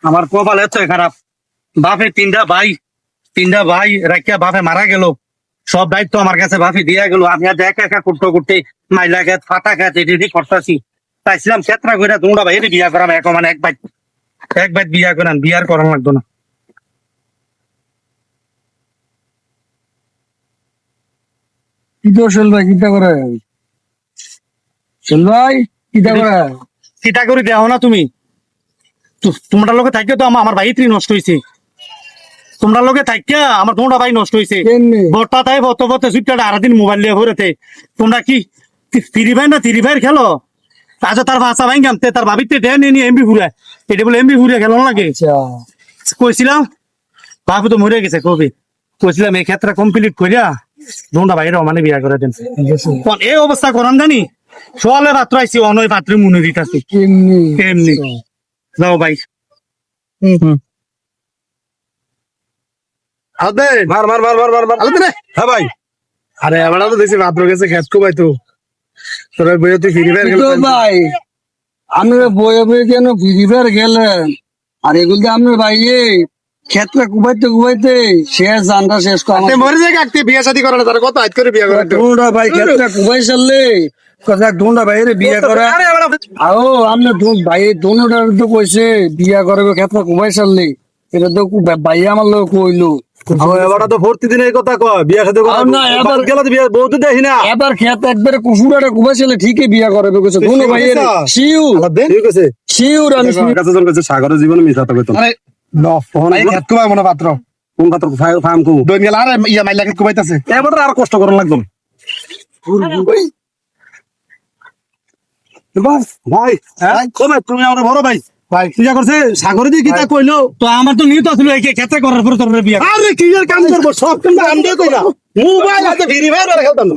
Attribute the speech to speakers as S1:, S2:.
S1: আমার কপাল এত খারাপ, বাপে তিনটা ভাই রাখিয়া বাপে মারা গেল, সব দায়িত্ব আমার কাছে বাপে দিয়া গেল। আমি আর একা একা করতে করতে মাইলা খেত ফাটা খেত এটি করতেছি। চাইছিলাম ক্ষেত্রা করে তোমরা ভাই বিয়া করাম, এখন মানে এক বাইত বিয়া করান, বিয়ার করান লাগতো না।
S2: কি তো শোল ভাই কিটা করে? শোল ভাই কিটা করে?
S1: চিটা করে দেও না তুমি, তোমরা লোকে থাকলে তো আমার ভাই নষ্ট হয়েছে। তোমরা লোকে থাকিয়া আমার তোমরা ভাই নষ্ট হয়েছে।
S2: কেমনে?
S1: বর্তা তাই বত বত সুইটাটা আড়া দিন মোবাইল দিয়ে ঘুরেতে। তোমরা কি তিরি ভাই না তিরি ভাইয়ের খেলো? আচ্ছা তার ভাষা ভাই গামতে তার ভাবিতে ডেন নিয়ে এমবি ঘুরে, এটা বলে এমবি ঘুরে খেলো লাগে। কইছিলাম বাবু তো মরে গেছে কবে, কইছিলাম এই ক্ষেত্রে কমপ্লিট করিয়া তোমরা ভাইয়ের মানে বিয়া করে দেন। এই অবস্থা করান জানি সোয়ালে পাত্র আইসি অনয় পাত্রে মনে দিতেছি
S2: কেমনি?
S1: এমনি। যাও ভাই।
S3: আদে মার মার মার মার মার মার আদে রে। হ্যাঁ ভাই, আরে আমরা তো দেখছি ভাদ্র গেছে খেত কো ভাই, তো তোরা বইয়ে তুই ফিরি বের গেল
S2: তো ভাই আমরা বয়ে বয়ে কেন ফিরিবার গেলেন? আর এগুলো দিয়ে আমরা ভাই ক্ষেত্রে কুবাইতে শেষ জানটা শেষ কর।
S3: তে মরে যায় কাকতে বিয়া শাদি করে না, তার কত আইত করে বিয়া করে তো।
S2: দুটা ভাই ক্ষেত্রে কুবাই সারলে কথা দুটা ভাইয়ের বিয়া করা।
S3: আরে আমরা
S2: আও আমরা ভাই দুটা তো কইছে বিয়া করবে ক্ষেত্রে কুবাই সারলে, এটা তো ভাই আমার লোক কইলো।
S3: এবারটা তো ভর্তি দিনের কথা কয়, বিয়া শাদি করে
S2: না, এবার
S3: গেল তো বিয়া বহুত দেখি না।
S2: এবার ক্ষেত একবারে কুসুরাটা কুবাই সারলে ঠিকই বিয়া করবে কইছে দুনো ভাইয়ের শিউর
S3: ঠিক আছে
S2: শিউর। আমি
S3: কাছে জন কাছে সাগরের জীবনে মিছা তো কইতো। আরে নফন এই খেত কো মনে পাত্র কোন পাত্র ফার্ম কো দই গেল। আরে ইয়া মাইলা খেত কইতাছে, এবারে আর কষ্ট করন লাগতো। বাস ভাই, কবে তুমি আমার বড় ভাই ভাই কিয়া করছে সাগরে দিয়ে কিতা কইলো।
S1: তো আমার তো নিয়ত ছিল এই ক্ষেত্রে করার পরে তোর বিয়া।
S3: আরে কি এর কাম করবো, সব কাম আমি দিয়ে কইরা মোবাইল হাতে ফিরি ভাই খেলতাম।